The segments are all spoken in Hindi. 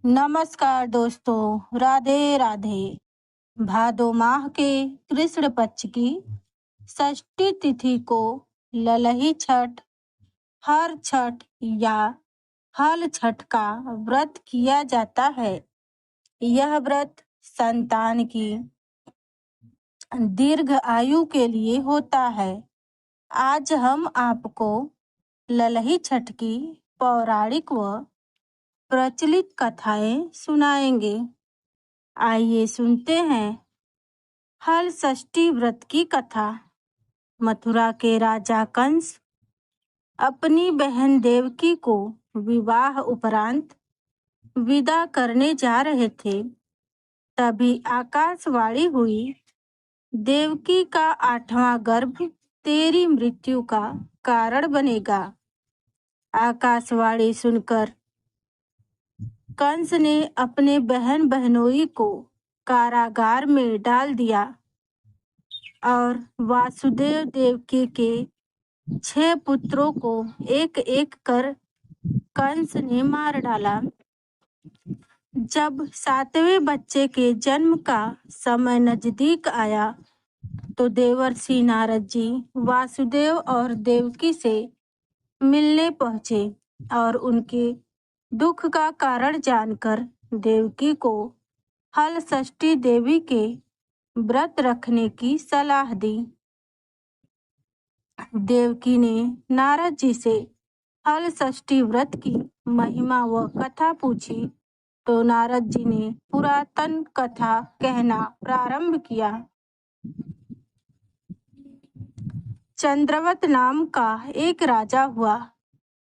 नमस्कार दोस्तों, राधे राधे। भादो माह के कृष्ण पक्ष की षष्ठी तिथि को ललही छठ, हर छठ या हल छठ का व्रत किया जाता है। यह व्रत संतान की दीर्घ आयु के लिए होता है। आज हम आपको ललही छठ की पौराणिक व प्रचलित कथाएं सुनाएंगे। आइए सुनते हैं हल षष्ठी व्रत की कथा। मथुरा के राजा कंस अपनी बहन देवकी को विवाह उपरांत विदा करने जा रहे थे। तभी आकाशवाणी हुई, देवकी का 8वां गर्भ तेरी मृत्यु का कारण बनेगा। आकाशवाणी सुनकर कंस ने अपने बहन बहनोई को कारागार में डाल दिया और वासुदेव देवकी के 6 पुत्रों को एक एक कर कंस ने मार डाला। जब 7वें बच्चे के जन्म का समय नजदीक आया तो देवर्षि नारद जी वासुदेव और देवकी से मिलने पहुंचे और उनके दुख का कारण जानकर देवकी को हल षष्ठी देवी के व्रत रखने की सलाह दी। देवकी ने नारद जी से हल षष्ठी व्रत की महिमा व कथा पूछी तो नारद जी ने पुरातन कथा कहना प्रारंभ किया। चंद्रवत नाम का एक राजा हुआ,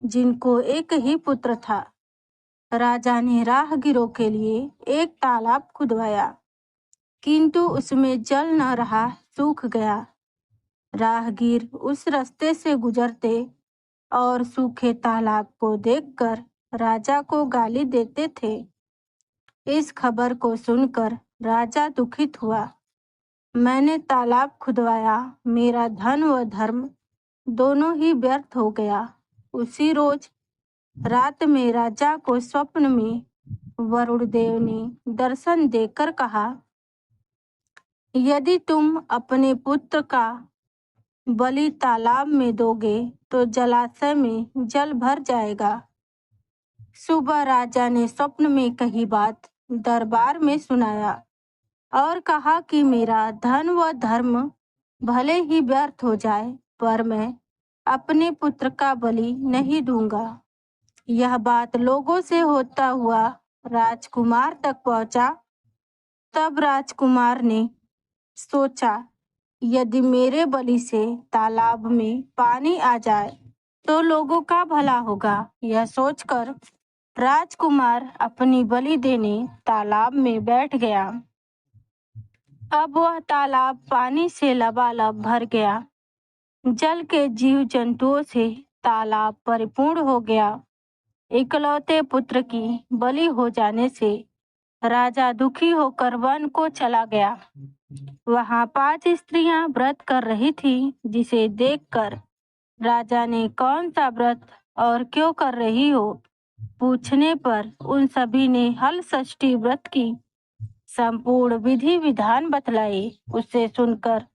जिनको एक ही पुत्र था। राजा ने राहगीरों के लिए एक तालाब खुदवाया, किंतु उसमें जल न रहा, सूख गया। राहगीर उस रास्ते से गुजरते और सूखे तालाब को देखकर राजा को गाली देते थे। इस खबर को सुनकर राजा दुखित हुआ। मैंने तालाब खुदवाया, मेरा धन व धर्म दोनों ही व्यर्थ हो गया। उसी रोज रात में राजा को स्वप्न में वरुण देव ने दर्शन देकर कहा, यदि तुम अपने पुत्र का बलि तालाब में दोगे तो जलाशय में जल भर जाएगा। सुबह राजा ने स्वप्न में कही बात दरबार में सुनाया और कहा कि मेरा धन व धर्म भले ही व्यर्थ हो जाए, पर मैं अपने पुत्र का बलि नहीं दूंगा। यह बात लोगों से होता हुआ राजकुमार तक पहुंचा। तब राजकुमार ने सोचा, यदि मेरे बलि से तालाब में पानी आ जाए तो लोगों का भला होगा। यह सोचकर राजकुमार अपनी बलि देने तालाब में बैठ गया। अब वह तालाब पानी से लबालब भर गया। जल के जीव जंतुओं से तालाब परिपूर्ण हो गया। इकलौते पुत्र की बलि हो जाने से राजा दुखी होकर वन को चला गया। वहां 5 स्त्रियां व्रत कर रही थी, जिसे देखकर राजा ने कौन सा व्रत और क्यों कर रही हो पूछने पर उन सभी ने हल षष्ठी व्रत की संपूर्ण विधि विधान बतलाई। उसे सुनकर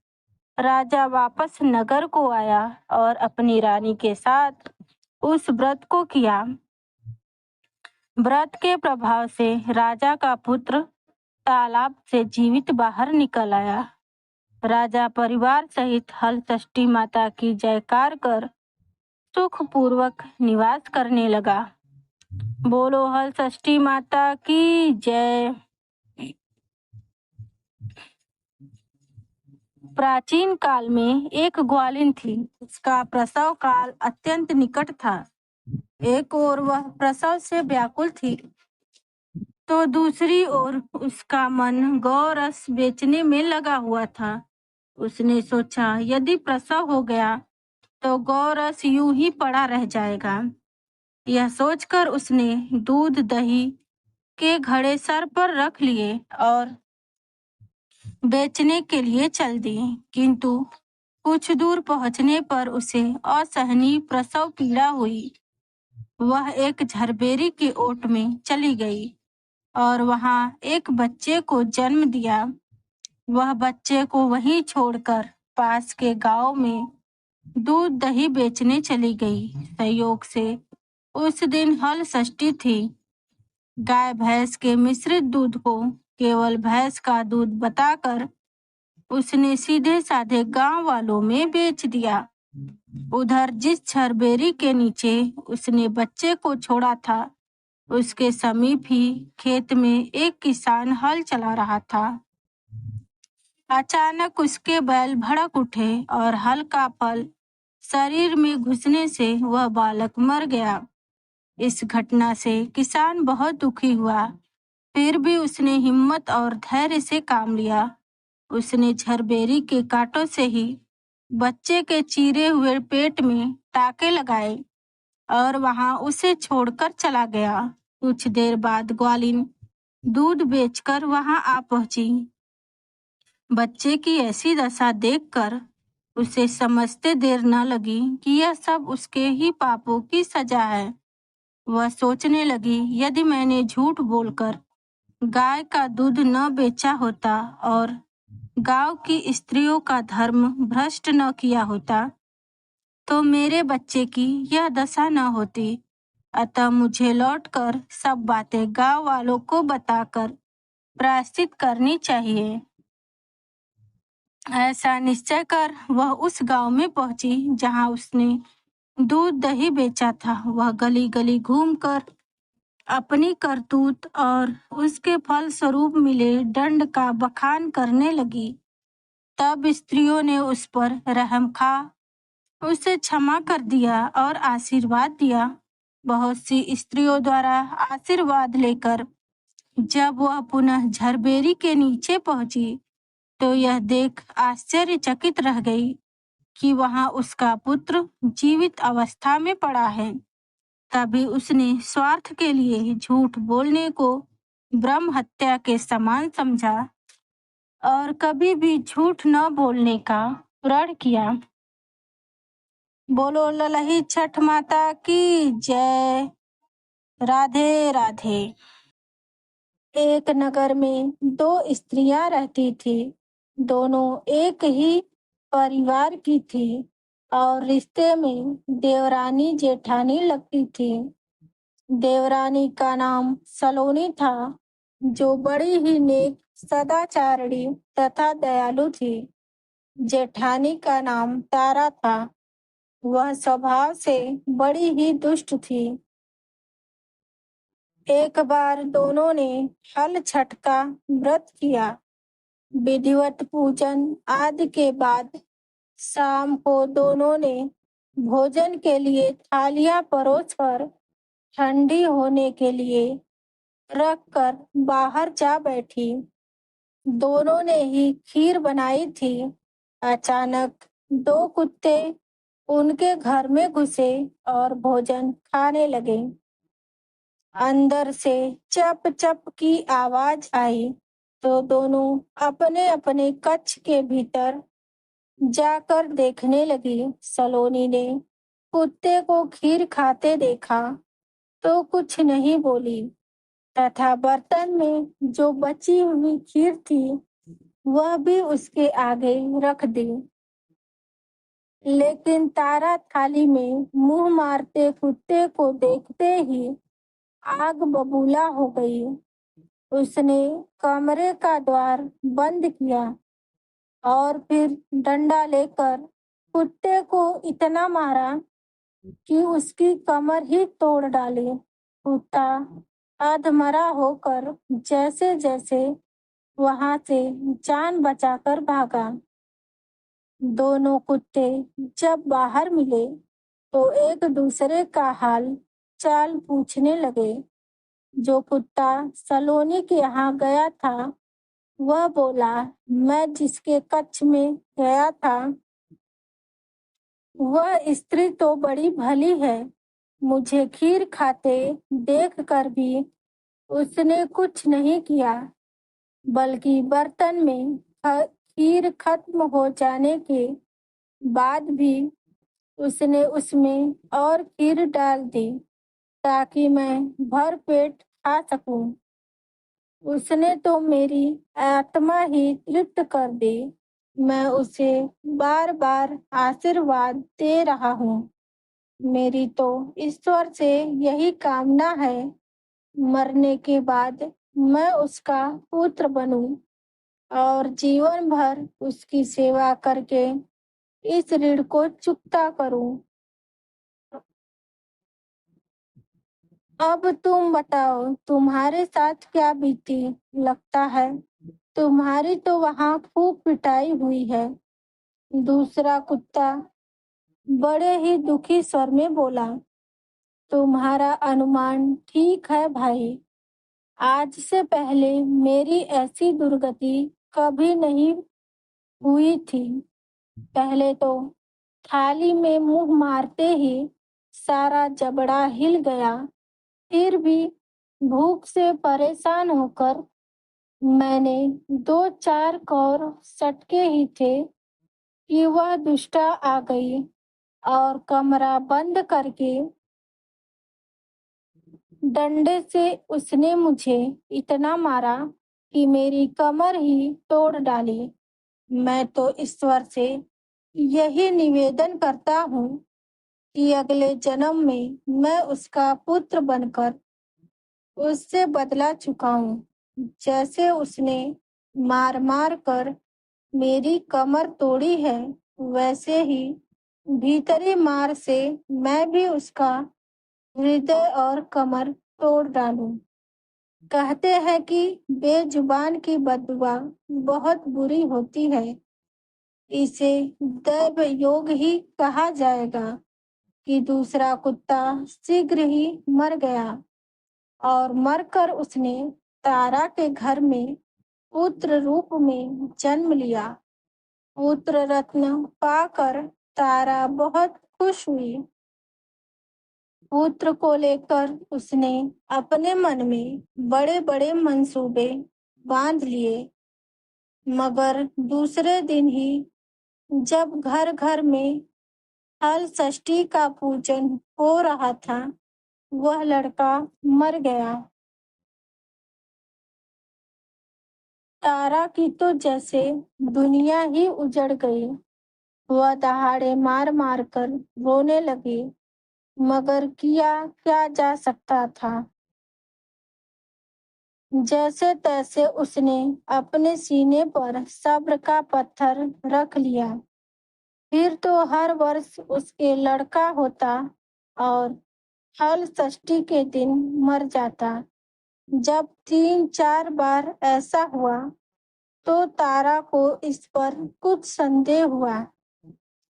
राजा वापस नगर को आया और अपनी रानी के साथ उस व्रत को किया। व्रत के प्रभाव से राजा का पुत्र तालाब से जीवित बाहर निकल आया। राजा परिवार सहित हल षष्ठी माता की जयकार कर सुखपूर्वक निवास करने लगा। बोलो हल षष्ठी माता की जय। प्राचीन काल में एक ग्वालिन थी। उसका प्रसव काल अत्यंत निकट था। एक ओर वह प्रसव से व्याकुल थी तो दूसरी ओर उसका मन गौरस बेचने में लगा हुआ था। उसने सोचा, यदि प्रसव हो गया तो गौरस यूं ही पड़ा रह जाएगा। यह सोचकर उसने दूध दही के घड़े सर पर रख लिए और बेचने के लिए चल दी। किंतु कुछ दूर पहुंचने पर उसे असहनीय प्रसव पीड़ा हुई। वह एक झरबेरी के ओट में चली गई। और वहाँ एक बच्चे को जन्म दिया। वह बच्चे को वहीं छोड़कर पास के गांव में दूध दही बेचने चली गई। संयोग से उस दिन हल षष्ठी थी। गाय भैंस के मिश्रित दूध को केवल भैंस का दूध बताकर उसने सीधे साधे गांव वालों में बेच दिया। उधर जिस छरबेरी के नीचे उसने बच्चे को छोड़ा था, उसके समीप ही खेत में एक किसान हल चला रहा था। अचानक उसके बैल भड़क उठे और हल का फल शरीर में घुसने से वह बालक मर गया। इस घटना से किसान बहुत दुखी हुआ, फिर भी उसने हिम्मत और धैर्य से काम लिया। उसने झरबेरी के कांटों से ही बच्चे के चीरे हुए पेट में टाके लगाए और वहां उसे छोड़कर चला गया। कुछ देर बाद ग्वालिन दूध बेचकर वहां आ पहुंची। बच्चे की ऐसी दशा देखकर उसे समझते देर न लगी कि यह सब उसके ही पापों की सजा है। वह सोचने लगी, यदि मैंने झूठ बोलकर गाय का दूध न बेचा होता और गांव की स्त्रियों का धर्म भ्रष्ट न किया होता, तो मेरे बच्चे की यह दशा न होती। अतः मुझे लौटकर सब बातें गांव वालों को बताकर प्रायश्चित करनी चाहिए। ऐसा निश्चय कर वह उस गांव में पहुंची जहां उसने दूध दही बेचा था। वह गली गली घूमकर अपनी करतूत और उसके फल स्वरूप मिले दंड का बखान करने लगी। तब स्त्रियों ने उस पर रहम खा उसे क्षमा कर दिया और आशीर्वाद दिया। बहुत सी स्त्रियों द्वारा आशीर्वाद लेकर जब वह पुनः झरबेरी के नीचे पहुंची, तो यह देख आश्चर्यचकित रह गई कि वहां उसका पुत्र जीवित अवस्था में पड़ा है। तभी उसने स्वार्थ के लिए झूठ बोलने को ब्रह्म हत्या के समान समझा और कभी भी झूठ न बोलने का प्रण किया। बोलो ललही छठ माता की जय। राधे राधे। एक नगर में दो स्त्रियां रहती थी। दोनों एक ही परिवार की थी और रिश्ते में देवरानी जेठानी लगती थी। देवरानी का नाम सलोनी था, जो बड़ी ही नेक, सदाचारिणी तथा दयालु थी। जेठानी का नाम तारा था। वह स्वभाव से बड़ी ही दुष्ट थी। एक बार दोनों ने हल छठ का व्रत किया। विधिवत पूजन आदि के बाद शाम को दोनों ने भोजन के लिए थालियां परोसकर ठंडी होने के लिए रखकर बाहर जा बैठी। दोनों ने ही खीर बनाई थी। अचानक दो कुत्ते उनके घर में घुसे और भोजन खाने लगे। अंदर से चप चप की आवाज आई तो दोनों अपने अपने कक्ष के भीतर जाकर देखने लगी। सलोनी ने कुत्ते को खीर खाते देखा तो कुछ नहीं बोली तथा बर्तन में जो बची हुई खीर थी वह भी उसके आगे रख दी। लेकिन तारा थाली में मुंह मारते कुत्ते को देखते ही आग बबूला हो गई। उसने कमरे का द्वार बंद किया और फिर डंडा लेकर कुत्ते को इतना मारा कि उसकी कमर ही तोड़ डाली। कुत्ता अधमरा होकर जैसे जैसे वहां से जान बचाकर भागा। दोनों कुत्ते जब बाहर मिले तो एक दूसरे का हाल चाल पूछने लगे। जो कुत्ता सलोनी के यहाँ गया था वह बोला, मैं जिसके कक्ष में गया था वह स्त्री तो बड़ी भली है। मुझे खीर खाते देख कर भी उसने कुछ नहीं किया, बल्कि बर्तन में खीर खत्म हो जाने के बाद भी उसने उसमें और खीर डाल दी ताकि मैं भर पेट खा सकूं। उसने तो मेरी आत्मा ही तृप्त कर दी। मैं उसे बार बार आशीर्वाद दे रहा हूँ। मेरी तो ईश्वर से यही कामना है, मरने के बाद मैं उसका पुत्र बनूं और जीवन भर उसकी सेवा करके इस ऋण को चुकता करूं। अब तुम बताओ, तुम्हारे साथ क्या बीती? लगता है तुम्हारी तो वहां खूब पिटाई हुई है। दूसरा कुत्ता बड़े ही दुखी स्वर में बोला, तुम्हारा अनुमान ठीक है भाई। आज से पहले मेरी ऐसी दुर्गति कभी नहीं हुई थी। पहले तो थाली में मुंह मारते ही सारा जबड़ा हिल गया। फिर भी भूख से परेशान होकर मैंने दो चार कौर सटके ही थे कि वह दुष्टा आ गई और कमरा बंद करके डंडे से उसने मुझे इतना मारा कि मेरी कमर ही तोड़ डाली। मैं तो ईश्वर से यही निवेदन करता हूँ कि अगले जन्म में मैं उसका पुत्र बनकर उससे बदला चुकाऊं। जैसे उसने मार मार कर मेरी कमर तोड़ी है, वैसे ही भीतरी मार से मैं भी उसका हृदय और कमर तोड़ डालूं। कहते हैं कि बेजुबान की बददुआ बहुत बुरी होती है। इसे दैव योग ही कहा जाएगा कि दूसरा कुत्ता शीघ्र ही मर गया और मरकर उसने तारा के घर में पुत्र रूप में जन्म लिया। पुत्र रत्न पाकर तारा बहुत खुश हुई। पुत्र को लेकर उसने अपने मन में बड़े बड़े मंसूबे बांध लिए। मगर दूसरे दिन ही जब घर घर में हल षष्ठी का पूजन हो रहा था, वह लड़का मर गया। तारा की तो जैसे दुनिया ही उजड़ गई। वह दहाड़े मार मार कर रोने लगी, मगर किया क्या जा सकता था। जैसे तैसे उसने अपने सीने पर सब्र का पत्थर रख लिया। फिर तो हर वर्ष उसके लड़का होता और हल षष्ठी के दिन मर जाता। जब 3-4 बार ऐसा हुआ तो तारा को इस पर कुछ संदेह हुआ।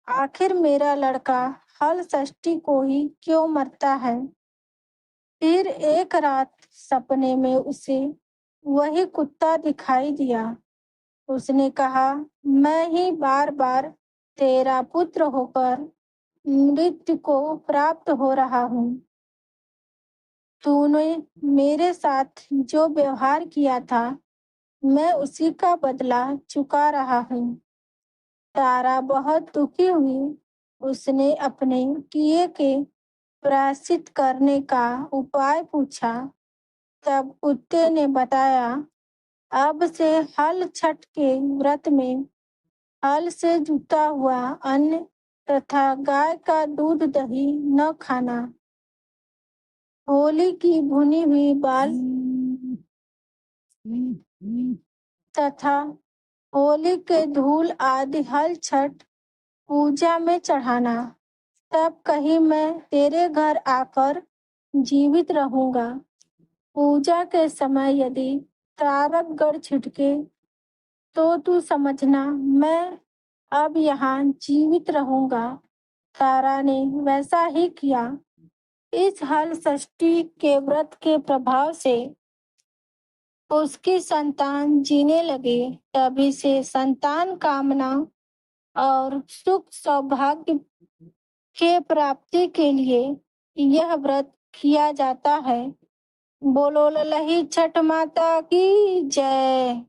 आखिर मेरा लड़का हल षष्ठी को ही क्यों मरता है? फिर एक रात सपने में उसे वही कुत्ता दिखाई दिया। उसने कहा, मैं ही बार बार तेरा पुत्र होकर मृत्यु को प्राप्त हो रहा हूँ। तूने मेरे साथ जो व्यवहार किया था, मैं उसी का बदला चुका रहा हूँ। तारा बहुत दुखी हुई। उसने अपने किए के प्रायश्चित करने का उपाय पूछा। तब कुत्ते ने बताया, अब से हल छठ के व्रत में हल से जुता हुआ अन्न तथा गाय का दूध दही न खाना। होली की भुनी हुई बाल तथा होली के धूल आदि हल छठ पूजा में चढ़ाना। तब कहीं मैं तेरे घर आकर जीवित रहूंगा। पूजा के समय यदि तारक गढ़ छिटके तो तू समझना मैं अब यहाँ जीवित रहूंगा। तारा ने वैसा ही किया। इस हल षष्ठी के व्रत के प्रभाव से उसकी संतान जीने लगे। तभी से संतान कामना और सुख सौभाग्य के प्राप्ति के लिए यह व्रत किया जाता है। बोलो ललही छठ माता की जय।